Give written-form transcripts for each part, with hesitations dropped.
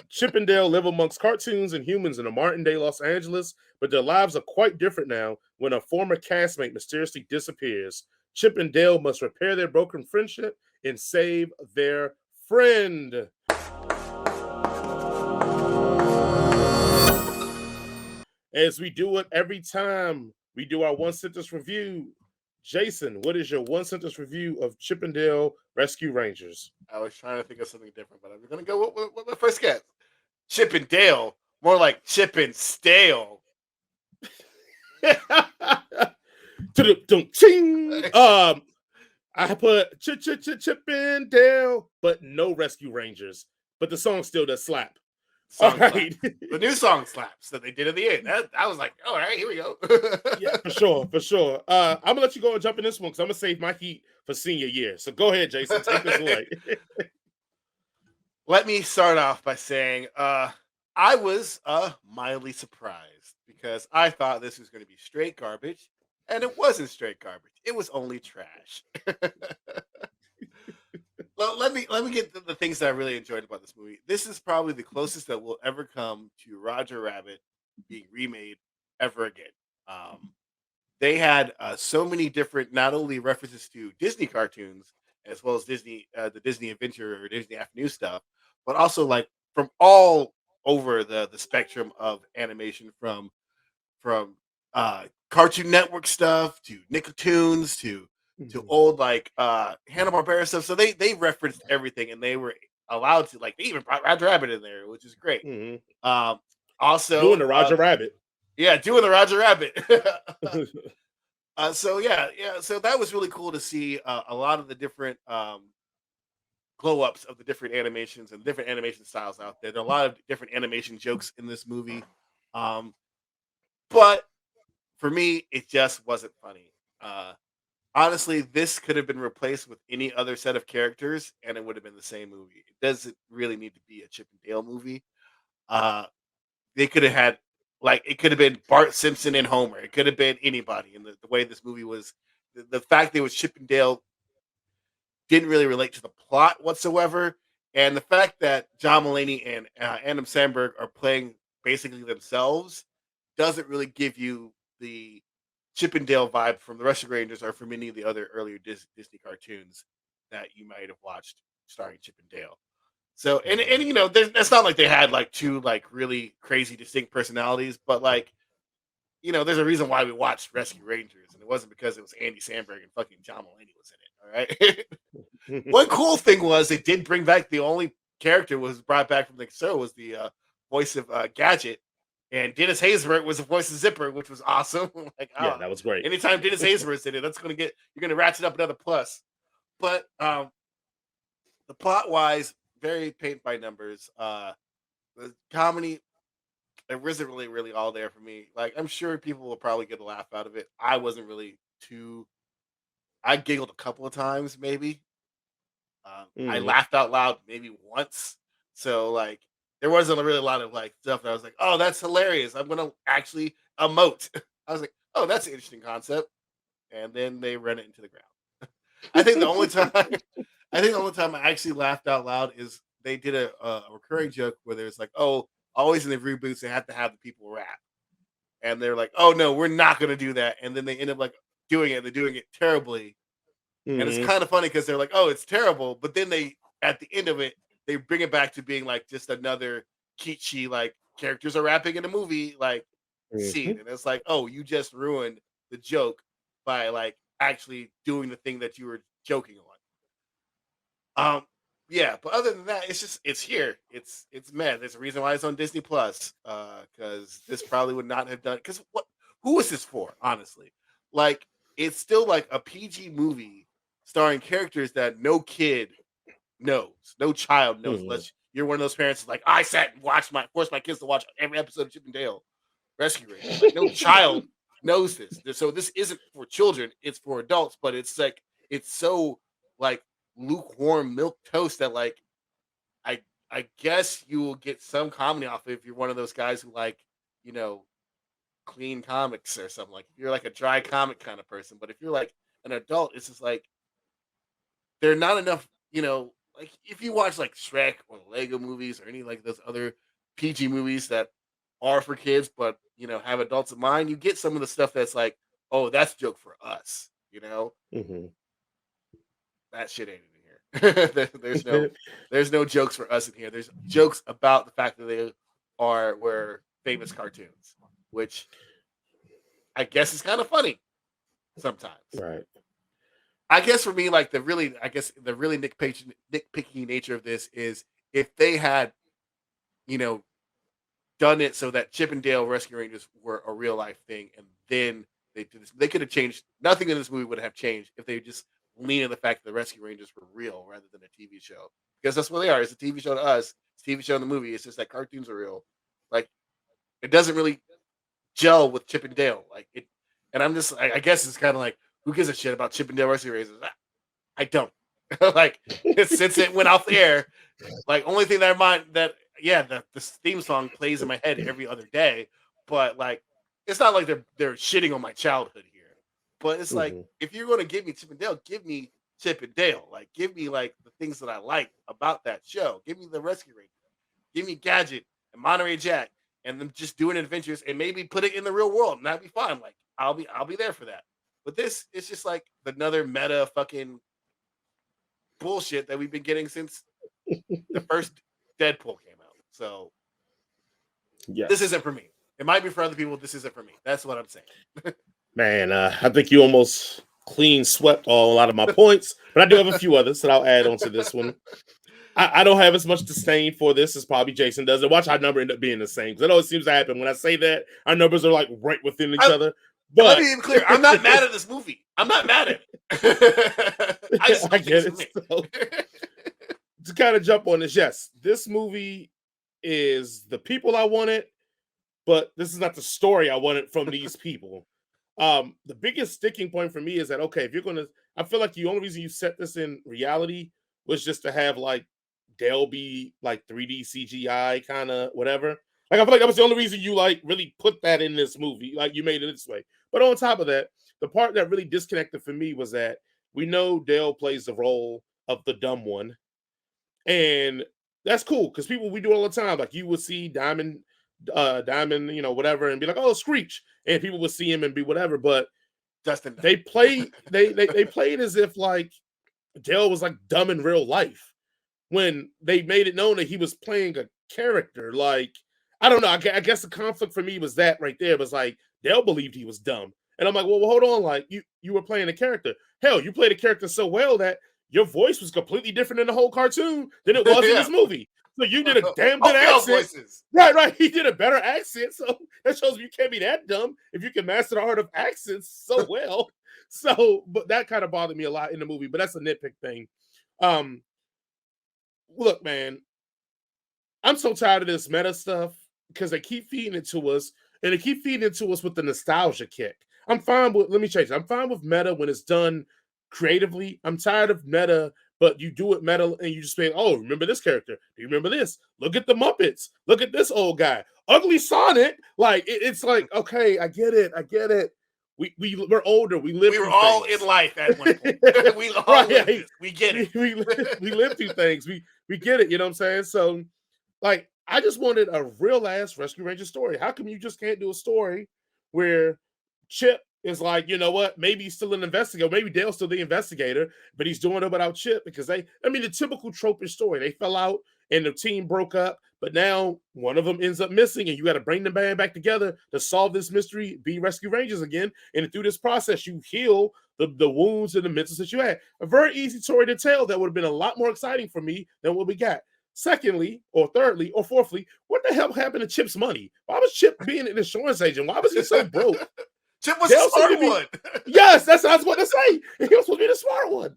Chip and Dale live amongst cartoons and humans in a modern day Los Angeles, but their lives are quite different now when a former castmate mysteriously disappears. Chip and Dale must repair their broken friendship and save their friend. As we do it every time we do our one sentence review, Jason, what is your one sentence review of Chip and Dale Rescue Rangers? I was trying to think of something different, but I'm going to go with my first guess. Chip and Dale, more like Chip and Stale. Ching! I put Chip and Dale, but no Rescue Rangers. But the song still does slap. All Song right. slaps. The new song slaps that they did at the end. That I was like, all right, here we go. Yeah, for sure, for sure. I'm gonna let you go and jump in this one because I'm gonna save my heat for senior year. So go ahead, Jason, take this away. Let me start off by saying I was mildly surprised because I thought this was going to be straight garbage, and it wasn't straight garbage. It was only trash. Well, let me get the things that I really enjoyed about this movie. This is probably the closest that we'll ever come to Roger Rabbit being remade ever again. Um, they had so many different, not only references to Disney cartoons as well as the Disney Adventure or Disney Afternoon stuff, but also like from all over the spectrum of animation, from Cartoon Network stuff to Nicktoons to Mhm. old like Hanna Barbera stuff. So they referenced everything, and they were allowed to like they even brought Roger Rabbit in there, which is great. Mhm. Um, Doing also, the Roger Rabbit. yeah, doing the Roger Rabbit. So yeah. So that was really cool to see a lot of the different glow ups of the different animations and different animation styles out there. There are a lot of different animation jokes in this movie, um, but for me, it just wasn't funny. Honestly, this could have been replaced with any other set of characters, and it would have been the same movie. It doesn't really need to be a Chip and Dale movie. Uh, they could have had like it could have been Bart Simpson and Homer. It could have been anybody. And the way this movie was, the fact they was Chip and Dale didn't really relate to the plot whatsoever, and the fact that John Mulaney and Adam Sandberg are playing basically themselves doesn't really give you the Chip and Dale vibe from the Rescue Rangers or from any of the other earlier Disney cartoons that you might have watched starring Chip and Dale. So and Mhm. you know, it's not like they had like two like really crazy distinct personalities, but like you know, there's a reason why we watched Rescue Rangers, and it wasn't because it was Andy Samberg and fucking John Mulaney was in it. All right. One cool thing was they did bring back the only character was brought back from the show was the voice of Gadget, and Dennis Haysbert was the voice of Zipper, which was awesome. Like, Yeah, that was great. anytime Dennis Haysbert's in it, that's gonna get you're gonna ratchet up another plus. But the plot wise, very paint by numbers. The comedy it wasn't really all there for me. Like, I'm sure people will probably get a laugh out of it. I wasn't really too. I giggled a couple of times, maybe. I Mhm. laughed out loud maybe once. So like there wasn't really a lot of like stuff that I was like, oh, that's hilarious. I'm gonna actually emote. I was like, oh, that's an interesting concept. And then they ran it into the ground. I think the only time I think the only time I actually laughed out loud is they did a recurring joke where there's like, oh, always in the reboots they have to have the people rap. And they're like, oh no, we're not gonna do that. And then they end up like doing it, they're doing it terribly, and it's Mhm. kind of funny because they're like, "Oh, it's terrible," but then they, at the end of it, they bring it back to being like just another kitschy like characters are rapping in a movie like scene, Mhm. and it's like, "Oh, you just ruined the joke by like actually doing the thing that you were joking on." Yeah, but other than that, it's just it's here. It's mad. There's a reason why it's on Disney Plus. Because this probably would not have done. Because what? Who is this for? Honestly, like it's still like a PG movie starring characters that no kid knows, no child knows, Mhm. unless you're one of those parents that's like I sat and watched my forced my kids to watch every episode of Chip and Dale Rescue Rangers. Like no child knows this. So this isn't for children; it's for adults. But it's like it's so like lukewarm milk toast that like I I guess you will get some comedy off it if you're one of those guys who like you know clean comics or something. Like if you're like a dry comic kind of person. But if you're like an adult, it's just like there are not enough. like if you watch like Shrek or Lego movies or any like those other PG movies that are for kids, but have adults in mind, you get some of the stuff that's like, oh, that's a joke for us. Mhm. That shit ain't in here. There's no jokes for us in here. There's jokes about the fact that they were famous cartoons, which I guess is kind of funny sometimes. Right. I guess for me, like the really nitpicky nature of this is if they had, you know, done it so that Chip and Dale Rescue Rangers were a real life thing, and then they did this. They could have changed. Nothing in this movie would have changed if they just lean on the fact that the Rescue Rangers were real rather than a TV show. Because that's what they are. It's a TV show to us. It's a TV show in the movie. It's just that cartoons are real. Like it doesn't really gel with Chip and Dale. Like it, and I'm just. I guess it's kind of like who gives a shit about Chip and Dale Rescue Rangers? I don't. Like since it went off the air, like only thing that I mind that yeah, the theme song plays in my head every other day, but like it's not like they're shitting on my childhood here. But it's like Mhm. if you're gonna give me Chip and Dale, give me Chip and Dale. Like give me like the things that I like about that show. Give me the Rescue Rangers. Give me Gadget and Monterey Jack and them just doing adventures and maybe put it in the real world and that'd be fine. Like I'll be there for that. But this is just like another meta fucking bullshit that we've been getting since the first Deadpool came out. So this Yes. isn't for me. It might be for other people. This isn't for me. That's what I'm saying. Man, I think you almost clean swept a lot of my points, but I do have a few others that I'll add onto this one. I don't have as much disdain for this as probably Jason does. And watch our number end up being the same. Because it always seems to happen when I say that our numbers are like right within each I, other. and let But me be clear. I'm not mad at this movie. I'm not mad at it. I just I don't think get it's for it. me. So, to kind of jump on this, yes, this movie is the people I wanted, but this is not the story I wanted from these people. The biggest sticking point for me is that okay, if you're gonna, I feel like the only reason you set this in reality was just to have like Dale be like 3D CGI kind of whatever. Like I feel like that was the only reason you like really put that in this movie. Like you made it this way. But on top of that, the part that really disconnected for me was that we know Dale plays the role of the dumb one, and that's cool because people we do it all the time. Like you would see Diamond, whatever, and be like, "Oh, Screech," and people would see him and be whatever. But Justin. they play, they played as if like Dale was like dumb in real life when they made it known that he was playing a character. Like I don't know. I guess the conflict for me was that right there was like Dale believed he was dumb, and I'm like, well, hold on, like you were playing a character. Hell, you played a character so well that your voice was completely different in the whole cartoon than it was in Yeah. this movie. So you did a damn good Both y'all's accent. voices. Right. He did a better accent. So that shows me you can't be that dumb if you can master the art of accents so well. So, but that kind of bothered me a lot in the movie, but that's a nitpick thing. Um, Look, man, I'm so tired of this meta stuff because they keep feeding it to us and they keep feeding it to us with the nostalgia kick. I'm fine with, let me change it. I'm fine with meta when it's done creatively. I'm tired of meta, but you do it meta and you just say, oh, remember this character? Do you remember this? Look at the Muppets. Look at this old guy. Ugly Sonic. Like, it's like, okay, I get it. I get it. We're older. We live We were through all things. in life at one point. We all Right. lived this. We get it. We live through things. We get it. You know what I'm saying? So, like, I just wanted a real ass Rescue Ranger story. How come you just can't do a story where Chip is like, you know what? Maybe he's still an investigator. Maybe Dale's still the investigator, but he's doing it without Chip because the typical tropish story. They fell out and the team broke up, but now one of them ends up missing, and you got to bring the band back together to solve this mystery, be Rescue Rangers again. And through this process, you heal the wounds and the mental that you had. A very easy story to tell that would have been a lot more exciting for me than what we got. Secondly, or thirdly, or fourthly, what the hell happened to Chip's money? Why was Chip being an insurance agent? Why was he so broke? Chip was Dale the smart seemed to be- one. Yes, that's what I was going to say. He was supposed to be the smart one.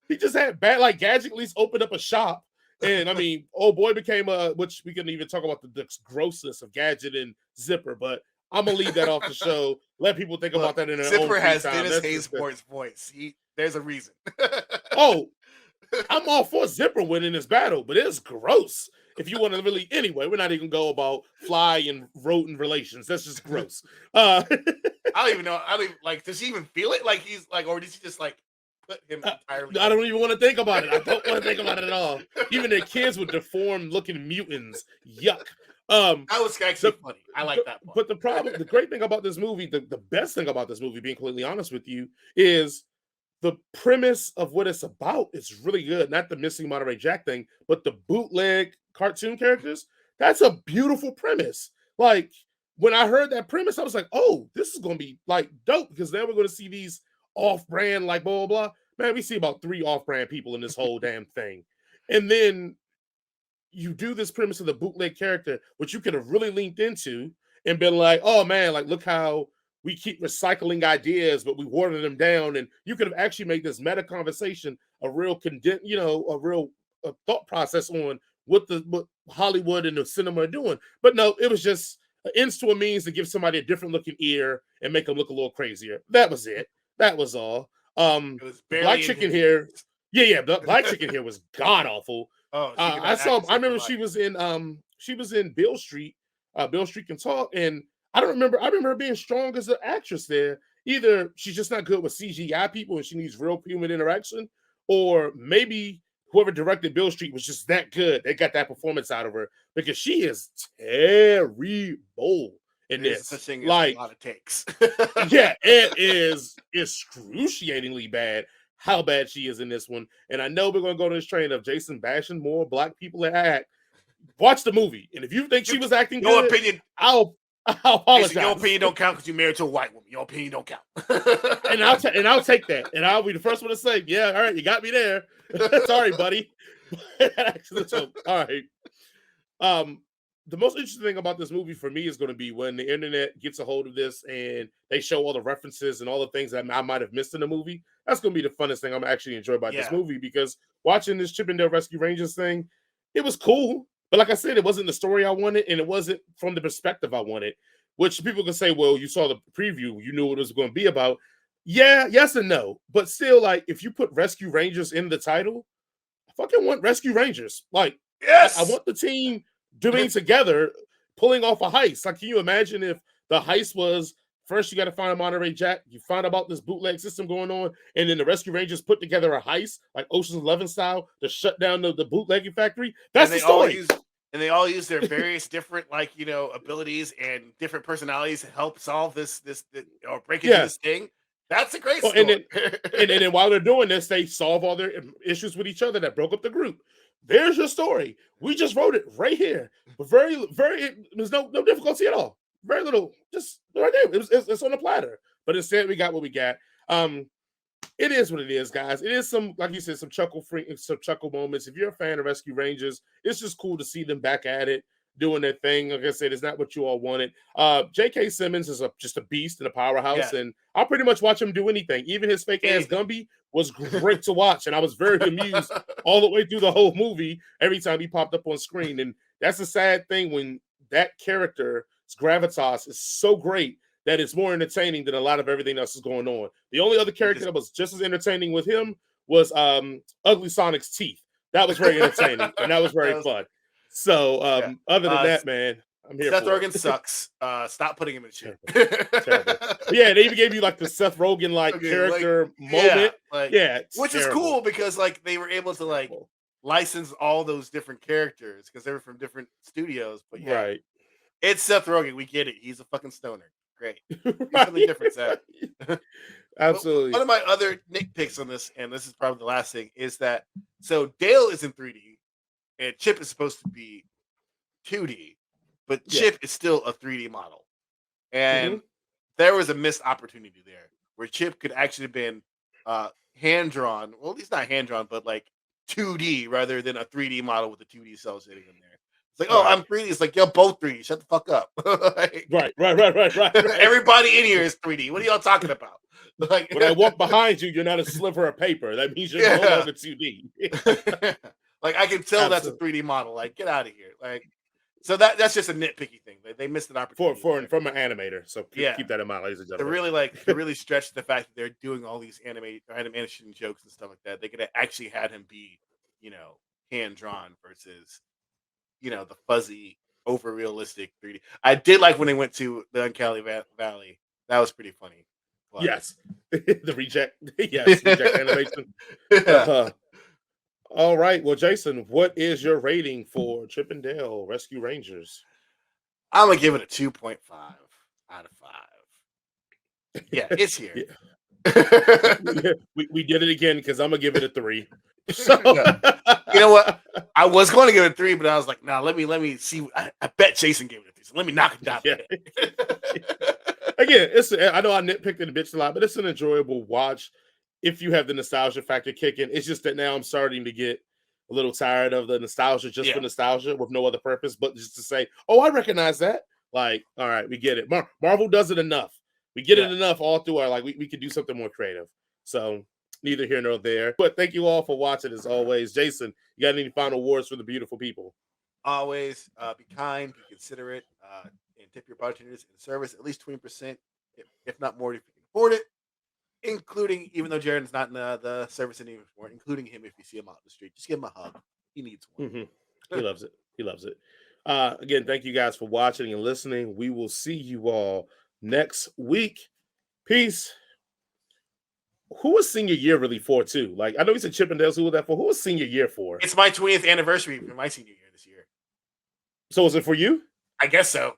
He just had bad, like Gadget at least opened up a shop. And I mean, old boy became which we can even talk about the grossness of Gadget and Zipper, but I'm gonna leave that off the show. Let people think Look, about that in their Zipper own free has time. Dennis That's just Haysbort's voice. There's a reason. oh, I'm all for Zipper winning this battle, but it's gross. If you want to really, anyway, we're not even go about fly and rodent relations. That's just gross. I don't even know. I don't even like. Does he even feel it? Like he's like, or does he just like put him Uh, entirely. I don't even want to think about it. I don't want to think about it at all. Even their kids with deformed looking mutants. Yuck. Um, That was actually the, funny. I like that part. but the great thing about this movie, the best thing about this movie, being completely honest with you, is the premise of what it's about is really good. Not the missing Monterey Jack thing, but the bootleg cartoon characters. That's a beautiful premise. Like when I heard that premise, I was like, oh, this is gonna be like dope because then we're gonna see these off-brand, like blah blah blah. Man, we see about 3 off-brand people in this whole damn thing. And then you do this premise of the bootleg character, which you could have really leaned into and been like, oh man, like look how we keep recycling ideas, but we water them down. And you could have actually made this meta conversation a real a real thought process on what Hollywood and the cinema are doing. But no, it was just an ends to a means to give somebody a different looking ear and make them look a little crazier. That was it. That was all. It was The black barely in chicken his here, yeah, the black chicken here was god awful. Oh, she could not act I to save her remember life. she was in Bill Street Can Talk, and I remember her being strong as an actress there. Either she's just not good with CGI people and she needs real human interaction, or maybe whoever directed Bill Street was just that good. They got that performance out of her because she is terrible in There is this. such thing as a Like, lot of takes. yeah, it is excruciatingly bad how bad she is in this one. And I know we're gonna go to this train of Jason bashing more black people that act. Watch the movie, and if you think she was acting Your good, opinion, I'll apologize. your opinion don't count because you're married to a white woman. Your opinion don't count. And I'll take that, and I'll be the first one to say, yeah, all right, you got me there. Sorry, buddy. All right. The most interesting thing about this movie for me is going to be when the internet gets a hold of this and they show all the references and all the things that I might have missed in the movie. That's going to be the funnest thing I'm actually enjoy about this movie, because watching this Chip 'n Dale Rescue Rangers thing, it was cool. But like I said, it wasn't the story I wanted, and it wasn't from the perspective I wanted. Which people can say, well, you saw the preview, you knew what it was going to be about. Yeah, yes and no. But still, like, if you put Rescue Rangers in the title, I fucking want Rescue Rangers. Like, I Yes. want the team doing together, pulling off a heist. Like, can you imagine if the heist was first you got to find a Monterey Jack, you find about this bootleg system going on, and then the Rescue Rangers put together a heist, like Ocean's 11 style, to shut down the bootlegging factory? That's the story. They all use their various different abilities and different personalities to help solve this or break into Yeah. this thing. That's a great Oh, story. and then while they're doing this, they solve all their issues with each other that broke up the group. There's your story. We just wrote it right here. But there's no difficulty at all. Very little, just right there. It's on the platter. But instead, we got what we got. It is what it is, guys. It is some, like you said, some chuckle moments. If you're a fan of Rescue Rangers, it's just cool to see them back at it, doing their thing. Like I said, it's not what you all wanted. J.K. Simmons is just a beast and a powerhouse, and I'll pretty much watch him do anything. Even his fake ass Gumby was great to watch, and I was very amused all the way through the whole movie every time he popped up on screen. And that's a sad thing when that character's gravitas is so great that it's more entertaining than a lot of everything else is going on. The only other character that was just as entertaining with him was Ugly Sonic's teeth. That was very entertaining, and that was very fun. So other than that, man, I'm here. Seth Rogen sucks. Stop putting him in shit. Terrible. Yeah, they even gave you like the Seth Rogen character moment. Which is cool because like they were able to license all those different characters because they were from different studios. But right, it's Seth Rogen. We get it. He's a fucking stoner. Great. Do something different, Seth. Absolutely. One of my other nitpicks on this, and this is probably the last thing, is that so Dale is in 3D and Chip is supposed to be 2D, but Chip is still a 3D model. And there was a missed opportunity there where Chip could actually have been hand drawn. Well, he's not hand drawn, but like 2D rather than a 3D model with the 2D cells sitting in there. It's like, oh, I'm 3D. It's like, you're both 3D. Shut the fuck up. Right. Everybody in here is 3D. What are y'all talking about? Like, when I walk behind you, you're not a sliver of paper. That means you're no longer 2D. Like, I can tell that's a 3D model. Like, get out of here. Like, so that's just a nitpicky thing. They missed an opportunity from an animator. So keep that in mind, ladies and gentlemen. To really stretch the fact that they're doing all these animation jokes and stuff like that. They could have actually had him be, hand drawn versus, the fuzzy, over realistic 3D. I did like when they went to the Uncanny Valley. That was pretty funny. But Yes. The reject. Yes, reject animation. yeah, Uh, all right. Well, Jason, what is your rating for Chip and Dale Rescue Rangers? I'm gonna give it a 2.5 out of 5. Yeah, it's here. Yeah, we did it again because I'm gonna give it a 3. So Yeah. You know what? I was going to give it a 3, but I was like, nah, let me see. I bet Jason gave it a 3. So let me knock it down yeah. a bit. Again, I know I nitpicked and bitched a lot, but it's an enjoyable watch if you have the nostalgia factor kicking. It's just that now I'm starting to get a little tired of the nostalgia just for Yeah. nostalgia with no other purpose, but just to say, oh, I recognize that. Like, all right, we get it. Marvel does it enough. We get Yeah. it enough all through our, like, we could do something more creative. So neither here nor there. But thank you all for watching as always. Jason, you got any final words for the beautiful people? Always be kind, be considerate, and tip your bartenders in service at least 20%, if not more, if you can afford it. Including, even though Jaren's not in the service anymore, including him if you see him out in the street, just give him a hug. He needs Hmm. He one. loves it. He loves it. Again, thank you guys for watching and listening. We will see you all next week. Peace. Who was senior year really for too? Like I know he said Chippendales. Who was that for? Who was senior year for? It's my 20th anniversary for my senior year this year. So was it for you? I guess so.